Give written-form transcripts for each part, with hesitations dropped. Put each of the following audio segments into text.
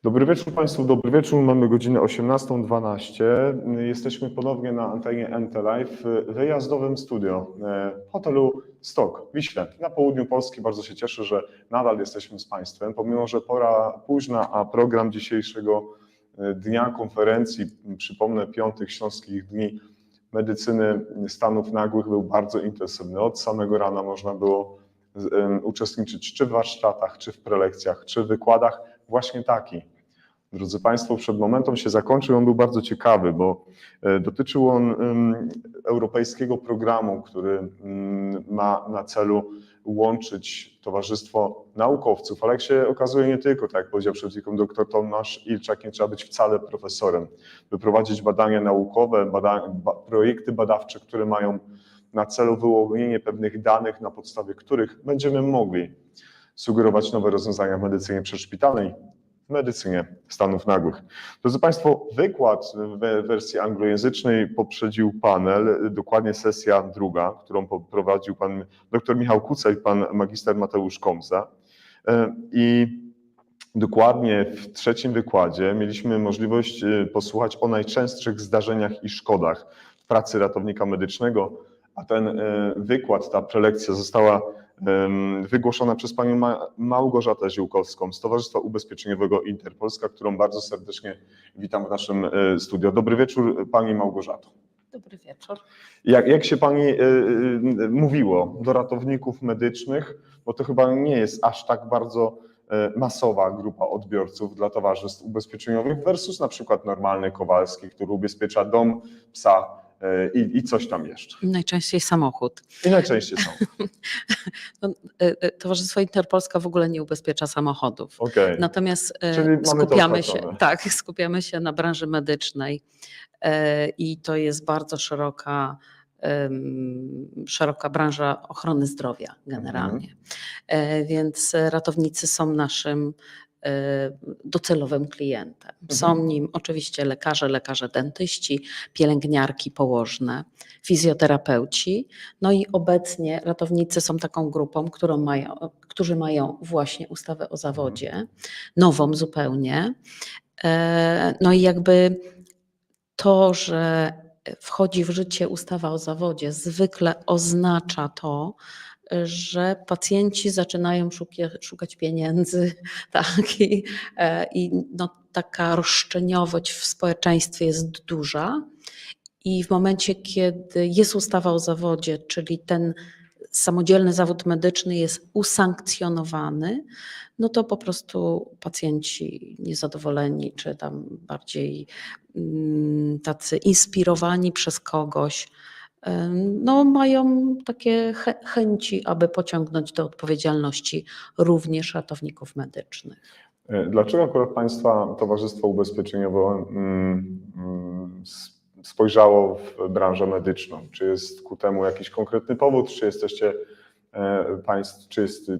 Dobry wieczór Państwu, dobry wieczór. Mamy godzinę 18:12. Jesteśmy ponownie na antenie NT Live w wyjazdowym studio w hotelu Stok w Wiśle na południu Polski. Bardzo się cieszę, że nadal jesteśmy z Państwem, pomimo że pora późna, a program dzisiejszego dnia konferencji, przypomnę, 5. Śląskich Dni Medycyny Stanów Nagłych był bardzo intensywny. Od samego rana można było uczestniczyć czy w warsztatach, czy w prelekcjach, czy w wykładach. Właśnie taki, drodzy Państwo, przed momentem się zakończył. On był bardzo ciekawy, bo dotyczył on europejskiego programu, który ma na celu łączyć Towarzystwo Naukowców, ale jak się okazuje nie tylko, tak jak powiedział przed chwilą dr Tomasz Ilczak, nie trzeba być wcale profesorem, by prowadzić badania naukowe, projekty badawcze, które mają na celu wyłonienie pewnych danych, na podstawie których będziemy mogli sugerować nowe rozwiązania w medycynie przedszpitalnej, w medycynie stanów nagłych. Drodzy Państwo, wykład w wersji anglojęzycznej poprzedził panel, dokładnie sesja druga, którą prowadził pan dr Michał Kuca i pan magister Mateusz Komza. I dokładnie w trzecim wykładzie mieliśmy możliwość posłuchać o najczęstszych zdarzeniach i szkodach w pracy ratownika medycznego, a ten wykład, ta prelekcja została wygłoszona przez panią Małgorzatę Ziółkowską z Towarzystwa Ubezpieczeniowego Interpolska, którą bardzo serdecznie witam w naszym studio. Dobry wieczór, pani Małgorzato. Dobry wieczór. Jak się pani mówiło do ratowników medycznych, bo to chyba nie jest aż tak bardzo masowa grupa odbiorców dla towarzystw ubezpieczeniowych versus na przykład normalny Kowalski, który ubezpiecza dom, psa, i coś tam jeszcze. Najczęściej samochód. I najczęściej samochód. No, Towarzystwo Interpolska w ogóle nie ubezpiecza samochodów. Okay. Natomiast skupiamy się na branży medycznej i to jest bardzo szeroka branża ochrony zdrowia generalnie. Więc ratownicy są naszym docelowym klientem. Są nim oczywiście lekarze dentyści, pielęgniarki, położne, fizjoterapeuci. No i obecnie ratownicy są taką grupą, którzy mają właśnie ustawę o zawodzie, nową zupełnie. No i jakby to, że wchodzi w życie ustawa o zawodzie, zwykle oznacza to, że pacjenci zaczynają szukać pieniędzy, tak, i no, taka roszczeniowość w społeczeństwie jest duża i w momencie, kiedy jest ustawa o zawodzie, czyli ten samodzielny zawód medyczny jest usankcjonowany, no to po prostu pacjenci niezadowoleni, czy tam bardziej tacy inspirowani przez kogoś, no mają takie chęci, aby pociągnąć do odpowiedzialności również ratowników medycznych. Dlaczego akurat Państwa Towarzystwo Ubezpieczeniowe spojrzało w branżę medyczną? Czy jest ku temu jakiś konkretny powód, czy jesteście Państwo,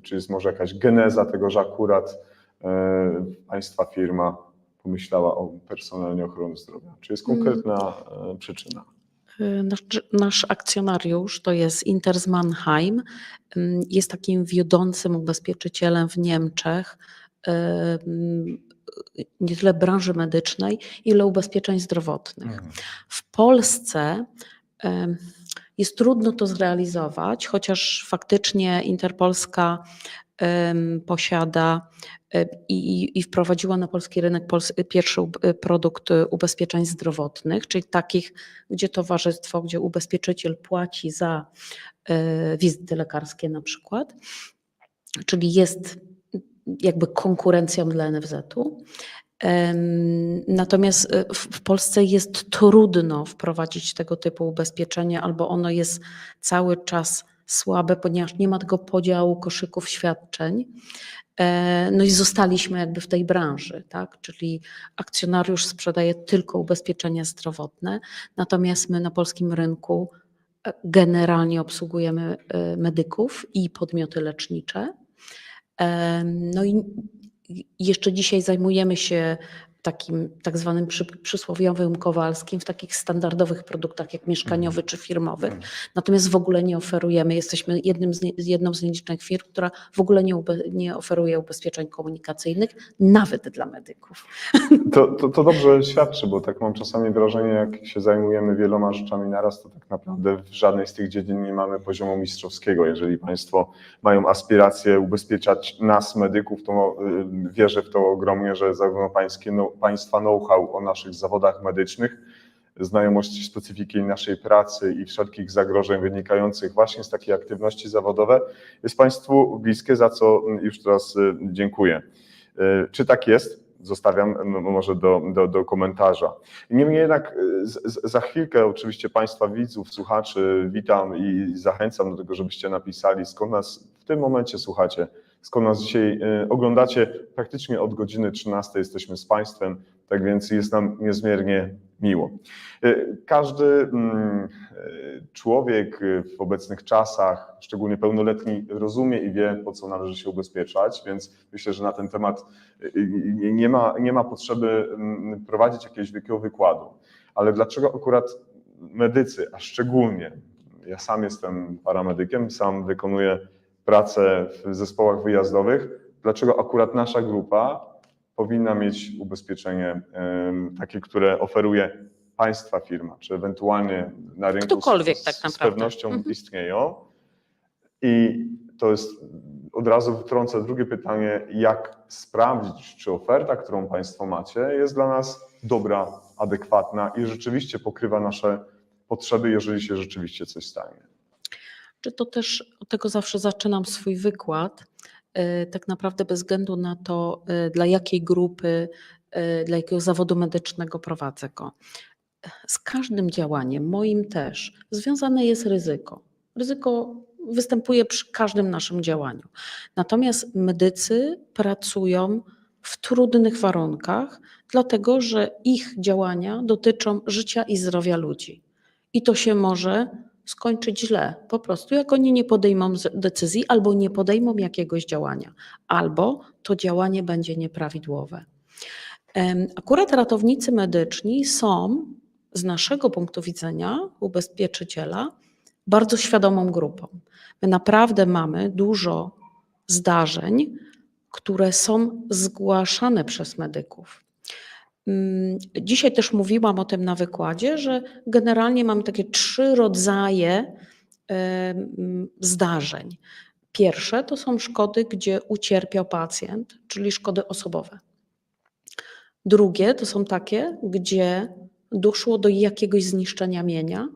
czy jest może jakaś geneza tego, że akurat Państwa firma pomyślała o personelnie ochrony zdrowia? Czy jest konkretna przyczyna? Nasz akcjonariusz to jest Inters Mannheim, jest takim wiodącym ubezpieczycielem w Niemczech, nie tyle branży medycznej, ile ubezpieczeń zdrowotnych. W Polsce jest trudno to zrealizować, chociaż faktycznie Interpolska posiada i wprowadziła na polski rynek pierwszy produkt ubezpieczeń zdrowotnych, czyli takich, gdzie towarzystwo, gdzie ubezpieczyciel płaci za wizyty lekarskie na przykład, czyli jest jakby konkurencją dla NFZ-u. Natomiast w Polsce jest trudno wprowadzić tego typu ubezpieczenie, albo ono jest cały czas słabe, ponieważ nie ma tego podziału koszyków świadczeń. No i zostaliśmy jakby w tej branży, tak? Czyli akcjonariusz sprzedaje tylko ubezpieczenia zdrowotne, natomiast my na polskim rynku generalnie obsługujemy medyków i podmioty lecznicze. No i jeszcze dzisiaj zajmujemy się takim tak zwanym przysłowiowym Kowalskim, w takich standardowych produktach jak mieszkaniowy czy firmowych. Natomiast w ogóle nie oferujemy, jesteśmy jedną z nielicznych firm, która w ogóle nie oferuje ubezpieczeń komunikacyjnych, nawet dla medyków. To dobrze świadczy, bo tak mam czasami wrażenie, jak się zajmujemy wieloma rzeczami naraz, to tak naprawdę w żadnej z tych dziedzin nie mamy poziomu mistrzowskiego. Jeżeli Państwo mają aspiracje ubezpieczać nas, medyków, to wierzę w to ogromnie, że zarówno Państwa know-how o naszych zawodach medycznych, znajomość specyfiki naszej pracy i wszelkich zagrożeń wynikających właśnie z takiej aktywności zawodowej jest Państwu bliskie, za co już teraz dziękuję. Czy tak jest? Zostawiam może do komentarza. Niemniej jednak za chwilkę oczywiście Państwa widzów, słuchaczy witam i zachęcam do tego, żebyście napisali, skąd nas w tym momencie słuchacie, skąd nas dzisiaj oglądacie. Praktycznie od godziny 13 jesteśmy z Państwem, tak więc jest nam niezmiernie miło. Każdy człowiek w obecnych czasach, szczególnie pełnoletni, rozumie i wie, po co należy się ubezpieczać, więc myślę, że na ten temat nie ma potrzeby prowadzić jakiegoś wielkiego wykładu. Ale dlaczego akurat medycy, a szczególnie ja sam jestem paramedykiem, sam wykonuję pracę w zespołach wyjazdowych, dlaczego akurat nasza grupa powinna mieć ubezpieczenie takie, które oferuje Państwa firma, czy ewentualnie na rynku Ktokolwiek tak naprawdę. Z pewnością istnieją. I to jest, od razu wtrącę drugie pytanie, jak sprawdzić, czy oferta, którą Państwo macie, jest dla nas dobra, adekwatna i rzeczywiście pokrywa nasze potrzeby, jeżeli się rzeczywiście coś stanie. Czy to też od tego zawsze zaczynam swój wykład, tak naprawdę bez względu na to, dla jakiej grupy, dla jakiego zawodu medycznego prowadzę go. Z każdym działaniem, moim też, związane jest ryzyko. Ryzyko występuje przy każdym naszym działaniu. Natomiast medycy pracują w trudnych warunkach, dlatego że ich działania dotyczą życia i zdrowia ludzi. I to się może skończyć źle. Po prostu jak oni nie podejmą decyzji albo nie podejmą jakiegoś działania, albo to działanie będzie nieprawidłowe. Akurat ratownicy medyczni są z naszego punktu widzenia ubezpieczyciela bardzo świadomą grupą. My naprawdę mamy dużo zdarzeń, które są zgłaszane przez medyków. Dzisiaj też mówiłam o tym na wykładzie, że generalnie mamy takie 3 rodzaje zdarzeń. Pierwsze to są szkody, gdzie ucierpiał pacjent, czyli szkody osobowe. Drugie to są takie, gdzie doszło do jakiegoś zniszczenia mienia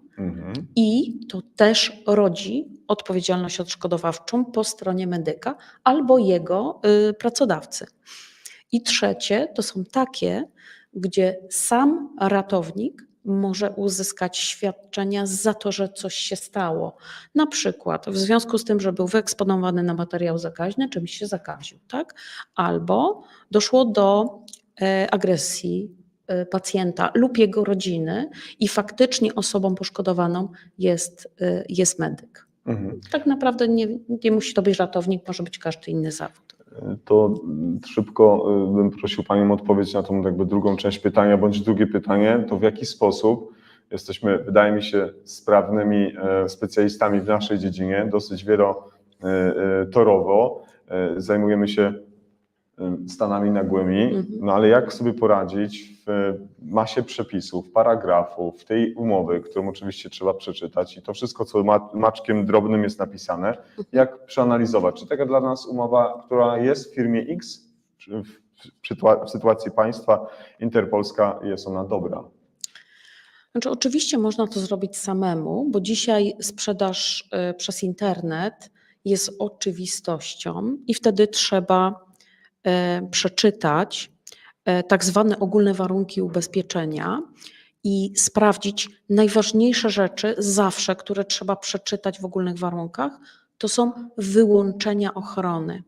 i to też rodzi odpowiedzialność odszkodowawczą po stronie medyka albo jego pracodawcy. I trzecie to są takie, gdzie sam ratownik może uzyskać świadczenia za to, że coś się stało. Na przykład w związku z tym, że był wyeksponowany na materiał zakaźny, czymś się zakaził, tak? Albo doszło do agresji pacjenta lub jego rodziny i faktycznie osobą poszkodowaną jest medyk. Tak naprawdę nie musi to być ratownik, może być każdy inny zawód. To szybko bym prosił Panią o odpowiedź na tą jakby drugą część pytania, bądź drugie pytanie, to w jaki sposób jesteśmy, wydaje mi się, sprawnymi specjalistami w naszej dziedzinie, dosyć wielotorowo, zajmujemy się stanami nagłymi, no ale jak sobie poradzić w masie przepisów, paragrafów, tej umowy, którą oczywiście trzeba przeczytać i to wszystko, co maczkiem drobnym jest napisane, jak przeanalizować, czy taka dla nas umowa, która jest w firmie X, w sytuacji państwa Interpolska, jest ona dobra? Znaczy, oczywiście można to zrobić samemu, bo dzisiaj sprzedaż przez internet jest oczywistością i wtedy trzeba przeczytać tak zwane ogólne warunki ubezpieczenia i sprawdzić najważniejsze rzeczy zawsze, które trzeba przeczytać w ogólnych warunkach, to są wyłączenia ochrony.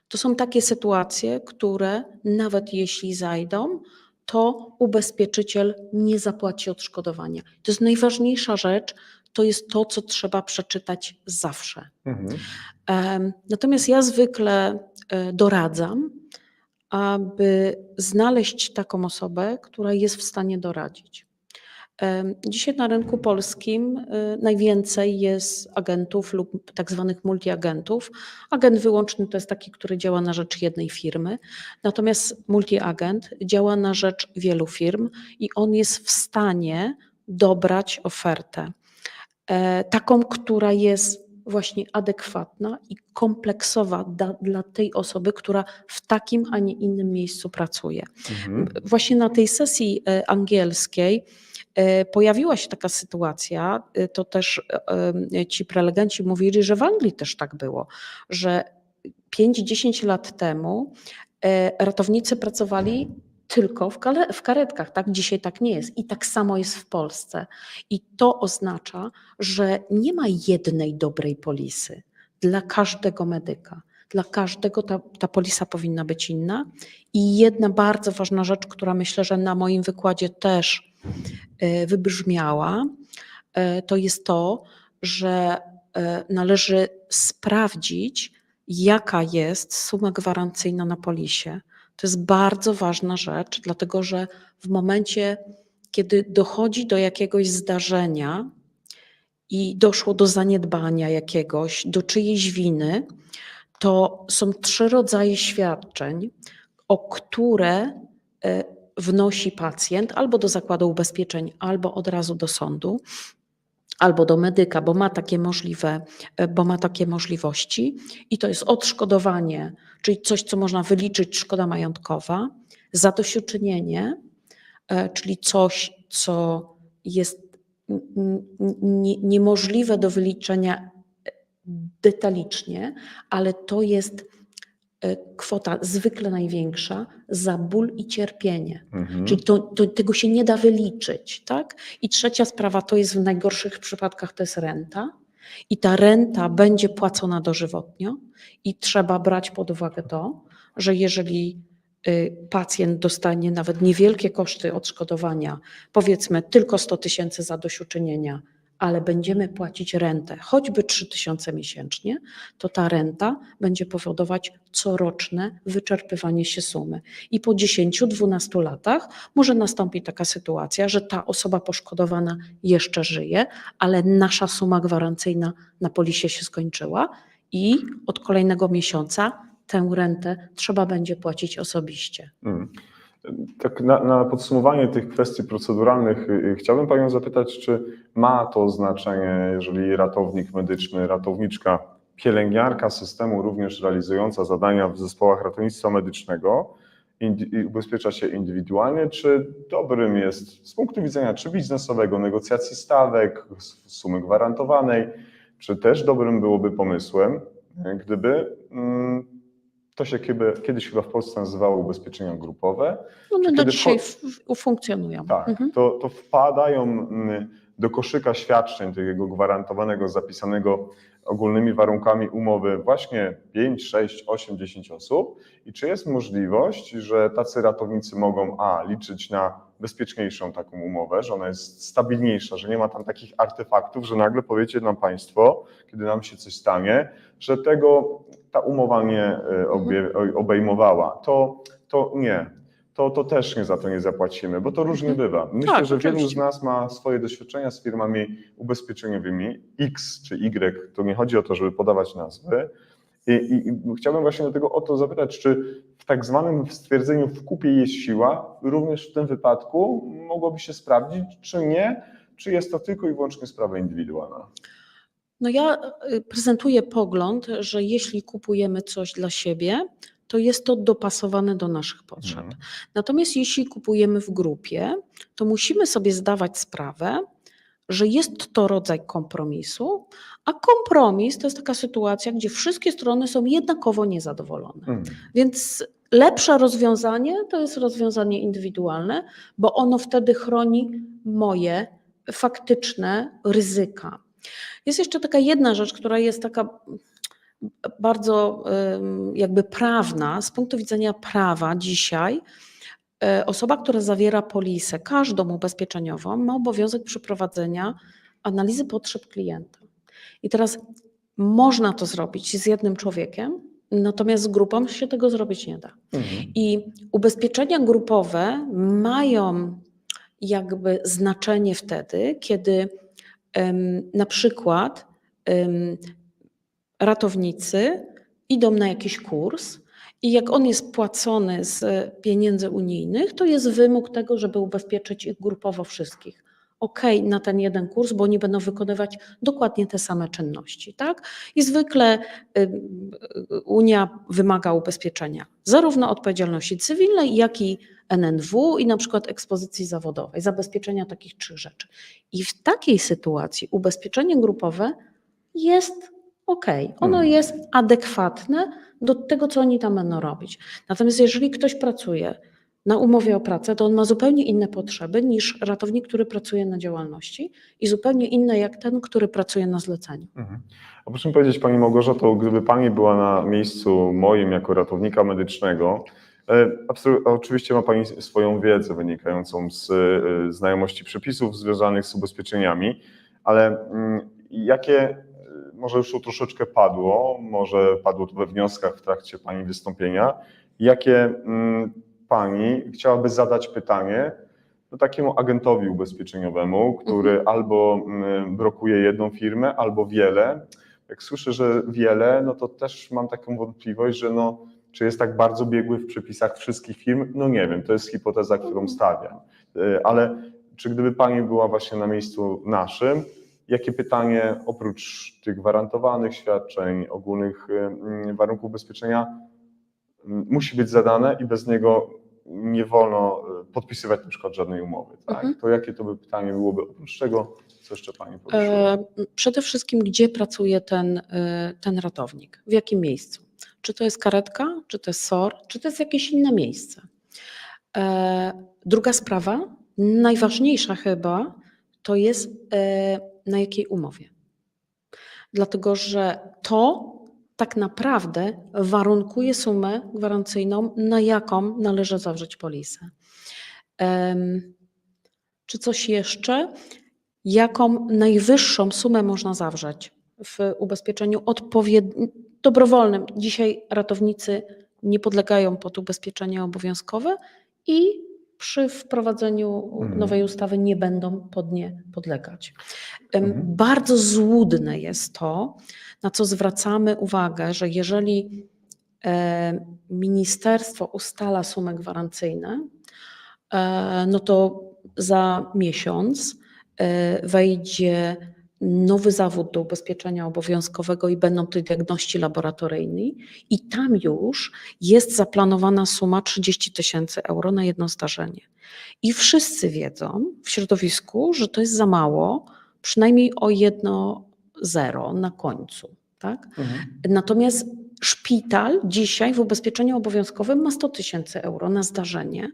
To są takie sytuacje, które nawet jeśli zajdą, to ubezpieczyciel nie zapłaci odszkodowania. To jest najważniejsza rzecz, to jest to, co trzeba przeczytać zawsze. Natomiast ja zwykle doradzam, aby znaleźć taką osobę, która jest w stanie doradzić. Dzisiaj na rynku polskim najwięcej jest agentów lub tak zwanych multiagentów. Agent wyłączny to jest taki, który działa na rzecz jednej firmy, natomiast multiagent działa na rzecz wielu firm i on jest w stanie dobrać ofertę, taką, która jest właśnie adekwatna i kompleksowa dla tej osoby, która w takim, a nie innym miejscu pracuje. Właśnie na tej sesji angielskiej pojawiła się taka sytuacja, to też ci prelegenci mówili, że w Anglii też tak było, że 5-10 lat temu ratownicy pracowali tylko w karetkach, tak? Dzisiaj tak nie jest i tak samo jest w Polsce. I to oznacza, że nie ma jednej dobrej polisy dla każdego medyka. Dla każdego ta polisa powinna być inna. I jedna bardzo ważna rzecz, która myślę, że na moim wykładzie też wybrzmiała, to jest to, że należy sprawdzić, jaka jest suma gwarancyjna na polisie. To jest bardzo ważna rzecz, dlatego że w momencie, kiedy dochodzi do jakiegoś zdarzenia i doszło do zaniedbania jakiegoś, do czyjejś winy, to są 3 rodzaje świadczeń, o które wnosi pacjent albo do zakładu ubezpieczeń, albo od razu do sądu, albo do medyka, bo ma takie możliwości. I to jest odszkodowanie, czyli coś, co można wyliczyć, szkoda majątkowa, zadośćuczynienie, czyli coś, co jest niemożliwe do wyliczenia detalicznie, ale to jest kwota zwykle największa za ból i cierpienie. Czyli tego się nie da wyliczyć. Tak? I trzecia sprawa to jest w najgorszych przypadkach to jest renta. I ta renta będzie płacona dożywotnio i trzeba brać pod uwagę to, że jeżeli pacjent dostanie nawet niewielkie koszty odszkodowania, powiedzmy tylko 100 000 zadośćuczynienia, ale będziemy płacić rentę, choćby 3000 miesięcznie, to ta renta będzie powodować coroczne wyczerpywanie się sumy. I po 10-12 latach może nastąpić taka sytuacja, że ta osoba poszkodowana jeszcze żyje, ale nasza suma gwarancyjna na polisie się skończyła i od kolejnego miesiąca tę rentę trzeba będzie płacić osobiście. Tak na podsumowanie tych kwestii proceduralnych chciałbym Panią zapytać, czy ma to znaczenie, jeżeli ratownik medyczny, ratowniczka, pielęgniarka systemu również realizująca zadania w zespołach ratownictwa medycznego i ubezpiecza się indywidualnie, czy dobrym jest z punktu widzenia czy biznesowego, negocjacji stawek, sumy gwarantowanej, czy też dobrym byłoby pomysłem, gdyby to się kiedyś chyba w Polsce nazywało ubezpieczenia grupowe. One do dzisiaj funkcjonują. Tak, to wpadają do koszyka świadczeń takiego gwarantowanego, zapisanego ogólnymi warunkami umowy właśnie 5, 6, 8, 10 osób i czy jest możliwość, że tacy ratownicy mogą liczyć na bezpieczniejszą taką umowę, że ona jest stabilniejsza, że nie ma tam takich artefaktów, że nagle powiecie nam Państwo, kiedy nam się coś stanie, że tego ta umowa nie obejmowała. To nie. To też za to nie zapłacimy, bo to różnie bywa. Myślę, Tak, że wielu oczywiście. z nas ma swoje doświadczenia z firmami ubezpieczeniowymi, X czy Y, to nie chodzi o to, żeby podawać nazwy. I chciałbym właśnie dlatego o to zapytać, czy w tak zwanym stwierdzeniu w kupie jest siła, również w tym wypadku mogłoby się sprawdzić, czy nie, czy jest to tylko i wyłącznie sprawa indywidualna. No ja prezentuję pogląd, że jeśli kupujemy coś dla siebie, to jest to dopasowane do naszych potrzeb. Natomiast jeśli kupujemy w grupie, to musimy sobie zdawać sprawę, że jest to rodzaj kompromisu, a kompromis to jest taka sytuacja, gdzie wszystkie strony są jednakowo niezadowolone. Więc lepsze rozwiązanie to jest rozwiązanie indywidualne, bo ono wtedy chroni moje faktyczne ryzyka. Jest jeszcze taka jedna rzecz, która jest taka bardzo jakby prawna, z punktu widzenia prawa dzisiaj osoba, która zawiera polisę, każdą ubezpieczeniową, ma obowiązek przeprowadzenia analizy potrzeb klienta. I teraz można to zrobić z jednym człowiekiem, Natomiast z grupą się tego zrobić nie da. Mhm. I ubezpieczenia grupowe mają jakby znaczenie wtedy, kiedy na przykład ratownicy idą na jakiś kurs i jak on jest płacony z pieniędzy unijnych, to jest wymóg tego, żeby ubezpieczyć ich grupowo wszystkich. Okej, na ten jeden kurs, bo oni będą wykonywać dokładnie te same czynności, tak? I zwykle Unia wymaga ubezpieczenia zarówno odpowiedzialności cywilnej, jak i NNW i na przykład ekspozycji zawodowej, zabezpieczenia takich 3 rzeczy. I w takiej sytuacji ubezpieczenie grupowe jest okej, ono jest adekwatne do tego, co oni tam będą robić. Natomiast jeżeli ktoś pracuje na umowie o pracę, to on ma zupełnie inne potrzeby niż ratownik, który pracuje na działalności i zupełnie inne jak ten, który pracuje na zleceniu. A proszę mi powiedzieć, Pani Małgorzato, gdyby Pani była na miejscu moim jako ratownika medycznego, oczywiście ma Pani swoją wiedzę wynikającą z znajomości przepisów związanych z ubezpieczeniami, ale jakie, może już tu troszeczkę padło, może padło to we wnioskach w trakcie Pani wystąpienia, jakie Pani chciałaby zadać pytanie takiemu agentowi ubezpieczeniowemu, który albo brokuje jedną firmę, albo wiele. Jak słyszę, że wiele, no to też mam taką wątpliwość, że czy jest tak bardzo biegły w przepisach wszystkich firm? No nie wiem, to jest hipoteza, którą stawiam. Ale czy gdyby Pani była właśnie na miejscu naszym, jakie pytanie oprócz tych gwarantowanych świadczeń, ogólnych warunków ubezpieczenia musi być zadane i bez niego nie wolno podpisywać na przykład żadnej umowy, tak? To jakie to by pytanie byłoby oprócz tego, co jeszcze Pani poruszyła? Przede wszystkim, gdzie pracuje ten ratownik, w jakim miejscu? Czy to jest karetka, czy to jest SOR, czy to jest jakieś inne miejsce? Druga sprawa, najważniejsza chyba, to jest na jakiej umowie. Dlatego, że to tak naprawdę warunkuje sumę gwarancyjną, na jaką należy zawrzeć polisę. Czy coś jeszcze? Jaką najwyższą sumę można zawrzeć w ubezpieczeniu dobrowolnym? Dzisiaj ratownicy nie podlegają pod ubezpieczenie obowiązkowe i przy wprowadzeniu nowej ustawy nie będą pod nie podlegać. Bardzo złudne jest to, na co zwracamy uwagę, że jeżeli ministerstwo ustala sumy gwarancyjne, no to za miesiąc wejdzie nowy zawód do ubezpieczenia obowiązkowego i będą to diagności laboratoryjni i tam już jest zaplanowana suma 30 000 euro na jedno zdarzenie. I wszyscy wiedzą w środowisku, że to jest za mało, przynajmniej o 1,0 na końcu. Tak? Natomiast szpital dzisiaj w ubezpieczeniu obowiązkowym ma 100 000 euro na zdarzenie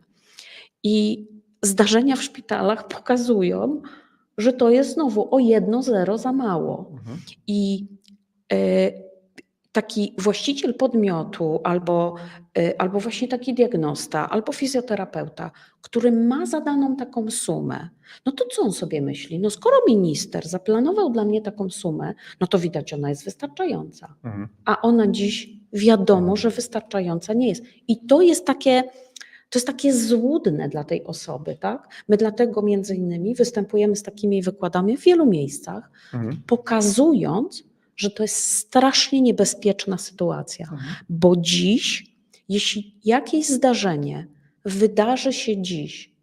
i zdarzenia w szpitalach pokazują, że to jest znowu o 1,0 za mało. I taki właściciel podmiotu albo właśnie taki diagnosta, albo fizjoterapeuta, który ma zadaną taką sumę, no to co on sobie myśli? No skoro minister zaplanował dla mnie taką sumę, no to widać ona jest wystarczająca. A ona dziś wiadomo, że wystarczająca nie jest. I to jest takie złudne dla tej osoby, tak? My dlatego między innymi występujemy z takimi wykładami w wielu miejscach, pokazując, że to jest strasznie niebezpieczna sytuacja, bo dziś, jeśli jakieś zdarzenie wydarzy się dziś,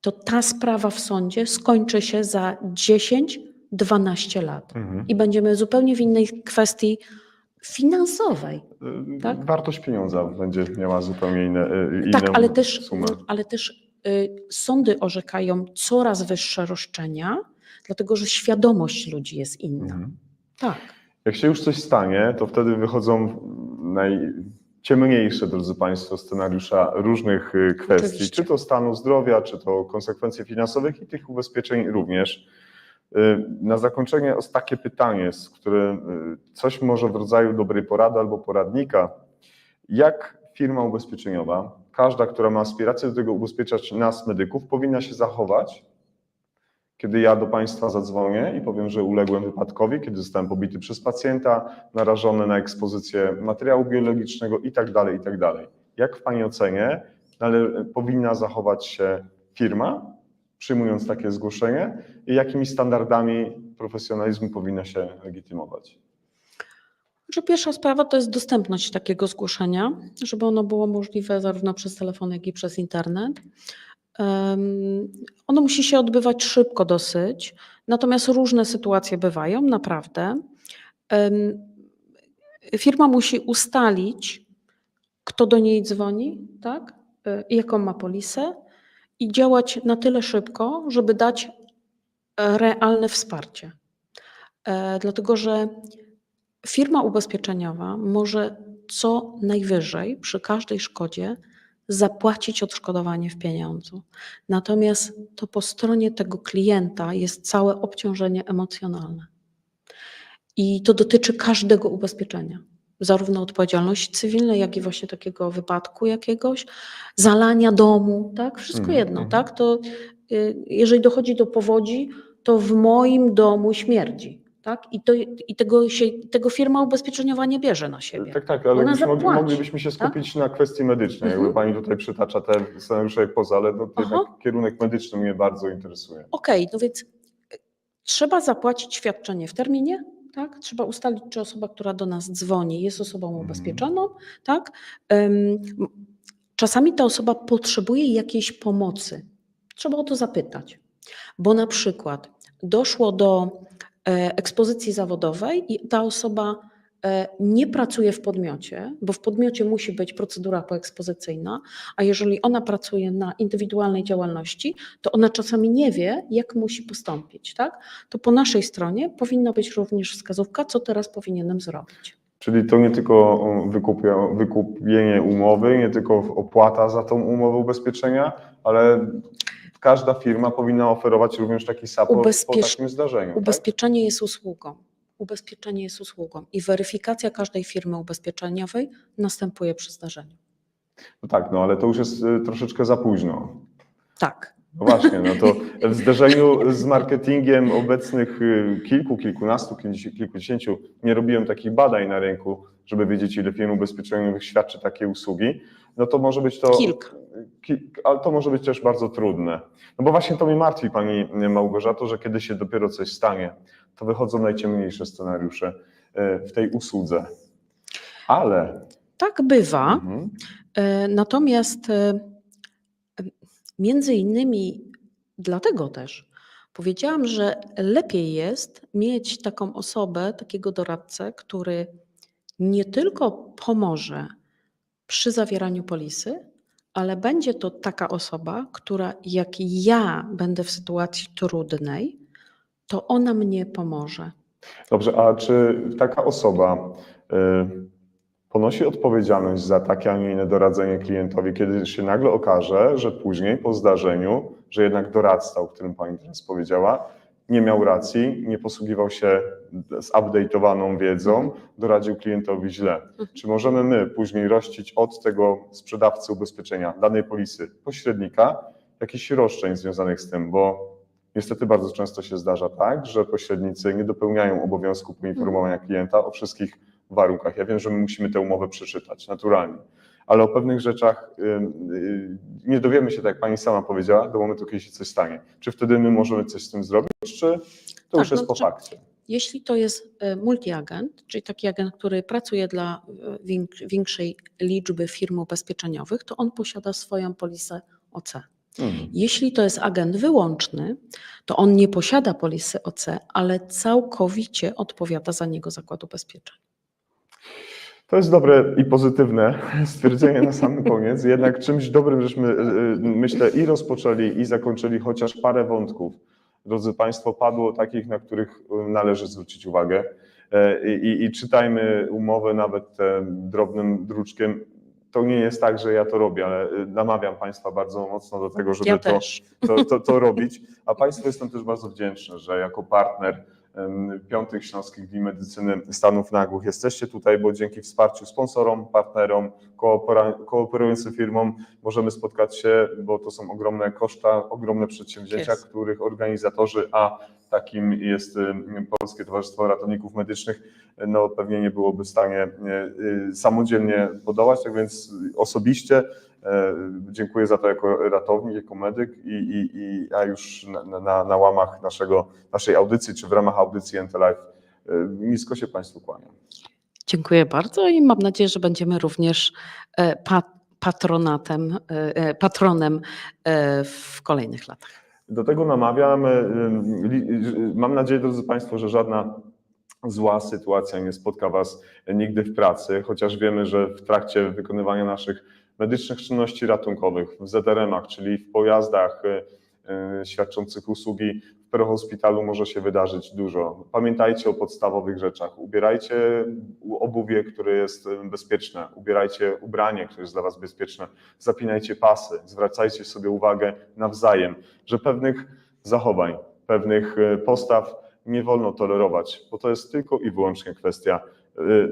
to ta sprawa w sądzie skończy się za 10-12 lat i będziemy zupełnie w innej kwestii finansowej. Tak? Wartość pieniądza będzie miała zupełnie inną tak, sumę. Ale też sądy orzekają coraz wyższe roszczenia, dlatego że świadomość ludzi jest inna. Tak. Jak się już coś stanie, to wtedy wychodzą najciemniejsze, drodzy Państwo, scenariusza różnych kwestii, Oczywiście. czy to stanu zdrowia, czy to konsekwencji finansowych i tych ubezpieczeń również. Na zakończenie takie pytanie, które coś może w rodzaju dobrej porady albo poradnika. Jak firma ubezpieczeniowa, każda, która ma aspirację do tego ubezpieczać nas, medyków, powinna się zachować, kiedy ja do Państwa zadzwonię i powiem, że uległem wypadkowi, kiedy zostałem pobity przez pacjenta, narażony na ekspozycję materiału biologicznego i tak dalej, i tak dalej. Jak w Pani ocenie powinna zachować się firma, przyjmując takie zgłoszenie i jakimi standardami profesjonalizmu powinna się legitymować? Pierwsza sprawa to jest dostępność takiego zgłoszenia, żeby ono było możliwe zarówno przez telefon, jak i przez internet. Ono musi się odbywać szybko dosyć, natomiast różne sytuacje bywają, naprawdę. Firma musi ustalić, kto do niej dzwoni, tak? Jaką ma polisę i działać na tyle szybko, żeby dać realne wsparcie. Dlatego, że firma ubezpieczeniowa może co najwyżej przy każdej szkodzie zapłacić odszkodowanie w pieniądzu. Natomiast to po stronie tego klienta jest całe obciążenie emocjonalne. I to dotyczy każdego ubezpieczenia. Zarówno odpowiedzialności cywilnej, jak i właśnie takiego wypadku jakiegoś, zalania domu, tak? Wszystko jedno, tak? To jeżeli dochodzi do powodzi, to w moim domu śmierdzi. Tak? I tego firma ubezpieczeniowa nie bierze na siebie. Tak, ale Ona zapłaci, moglibyśmy się skupić na kwestii medycznej. Jakby Pani tutaj przytacza te scenariusze jak poza, ale no to jednak kierunek medyczny mnie bardzo interesuje. Okej, no więc trzeba zapłacić świadczenie w terminie, tak? Trzeba ustalić, czy osoba, która do nas dzwoni, jest osobą ubezpieczoną, tak? Czasami ta osoba potrzebuje jakiejś pomocy. Trzeba o to zapytać, bo na przykład doszło do ekspozycji zawodowej i ta osoba nie pracuje w podmiocie, bo w podmiocie musi być procedura poekspozycyjna, a jeżeli ona pracuje na indywidualnej działalności, to ona czasami nie wie, jak musi postąpić. Tak? To po naszej stronie powinna być również wskazówka, co teraz powinienem zrobić. Czyli to nie tylko wykupienie umowy, nie tylko opłata za tą umowę ubezpieczenia, ale każda firma powinna oferować również taki support po takim zdarzeniu. Ubezpieczenie tak? jest usługą. Ubezpieczenie jest usługą i weryfikacja każdej firmy ubezpieczeniowej następuje przy zdarzeniu. No tak, no ale to już jest troszeczkę za późno. Tak. No właśnie, no to w zderzeniu z marketingiem obecnych kilkunastu, kilkudziesięciu, nie robiłem takich badań na rynku, żeby wiedzieć, ile firm ubezpieczeniowych świadczy takie usługi, no to może być to... Kilka. Ale to może być też bardzo trudne. No bo właśnie to mnie martwi, Pani Małgorzato, że kiedy się dopiero coś stanie, to wychodzą najciemniejsze scenariusze w tej usłudze. Ale... Tak bywa, natomiast między innymi dlatego też powiedziałam, że lepiej jest mieć taką osobę, takiego doradcę, który nie tylko pomoże przy zawieraniu polisy, ale będzie to taka osoba, która jak ja będę w sytuacji trudnej, to ona mnie pomoże. Dobrze, a czy taka osoba ponosi odpowiedzialność za takie, a nie inne doradzenie klientowi, kiedy się nagle okaże, że później po zdarzeniu, że jednak doradca, o którym Pani teraz powiedziała, nie miał racji, nie posługiwał się zupdate'owaną wiedzą, doradził klientowi źle. Czy możemy my później rościć od tego sprzedawcy ubezpieczenia, danej polisy, pośrednika, jakichś roszczeń związanych z tym, bo niestety bardzo często się zdarza tak, że pośrednicy nie dopełniają obowiązku poinformowania klienta o wszystkich warunkach. Ja wiem, że my musimy tę umowę przeczytać, naturalnie, ale o pewnych rzeczach nie dowiemy się, tak jak Pani sama powiedziała, do momentu, kiedy się coś stanie. Czy wtedy my możemy coś z tym zrobić, czy to już jest po fakcie? Jeśli to jest multiagent, czyli taki agent, który pracuje dla większej liczby firm ubezpieczeniowych, to on posiada swoją polisę OC. Jeśli to jest agent wyłączny, to on nie posiada polisy OC, ale całkowicie odpowiada za niego Zakład Ubezpieczeń. To jest dobre i pozytywne stwierdzenie na sam koniec. Jednak czymś dobrym, żeśmy, myślę, i rozpoczęli, i zakończyli chociaż parę wątków. Drodzy Państwo, padło takich, na których należy zwrócić uwagę. I czytajmy umowę nawet drobnym druczkiem. To nie jest tak, że ja to robię, ale namawiam Państwa bardzo mocno do tego, żeby to robić. A Państwu jestem też bardzo wdzięczny, że jako partner Piątych Śląskich Dni Medycyny Stanów Nagłych. Jesteście tutaj, bo dzięki wsparciu sponsorom, partnerom, kooperującym firmom możemy spotkać się, bo to są ogromne koszta, ogromne przedsięwzięcia, których organizatorzy, a takim jest Polskie Towarzystwo Ratowników Medycznych, no pewnie nie byłoby w stanie samodzielnie podołać, tak więc osobiście dziękuję za to jako ratownik, jako medyk a już na łamach naszej audycji, czy w ramach audycji NT-Live nisko się Państwu kłaniam. Dziękuję bardzo i mam nadzieję, że będziemy również patronem w kolejnych latach. Do tego namawiam. Mam nadzieję, drodzy Państwo, że żadna zła sytuacja nie spotka Was nigdy w pracy, chociaż wiemy, że w trakcie wykonywania naszych medycznych czynności ratunkowych w ZRM-ach, czyli w pojazdach świadczących usługi w prehospitalu może się wydarzyć dużo. Pamiętajcie o podstawowych rzeczach. Ubierajcie obuwie, które jest bezpieczne. Ubierajcie ubranie, które jest dla Was bezpieczne. Zapinajcie pasy. Zwracajcie sobie uwagę nawzajem, że pewnych zachowań, pewnych postaw nie wolno tolerować, bo to jest tylko i wyłącznie kwestia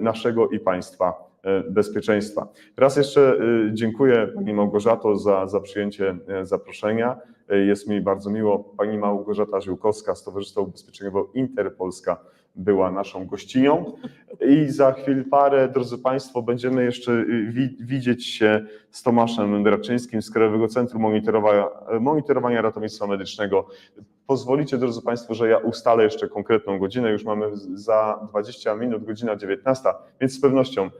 naszego i Państwa bezpieczeństwa. Raz jeszcze dziękuję Pani Małgorzato za przyjęcie zaproszenia. Jest mi bardzo miło. Pani Małgorzata Ziółkowska z Towarzystwa Ubezpieczeniowego Interpolska była naszą gościnią i za chwil parę, drodzy Państwo, będziemy jeszcze widzieć się z Tomaszem Draczyńskim z Krajowego Centrum Monitorowania Ratownictwa Medycznego. Pozwolicie, drodzy Państwo, że ja ustalę jeszcze konkretną godzinę. Już mamy za 20 minut, godzina 19, więc z pewnością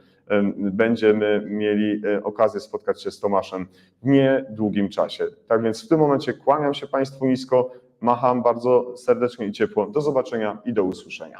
będziemy mieli okazję spotkać się z Tomaszem w niedługim czasie. Tak więc w tym momencie kłaniam się Państwu nisko, macham bardzo serdecznie i ciepło. Do zobaczenia i do usłyszenia.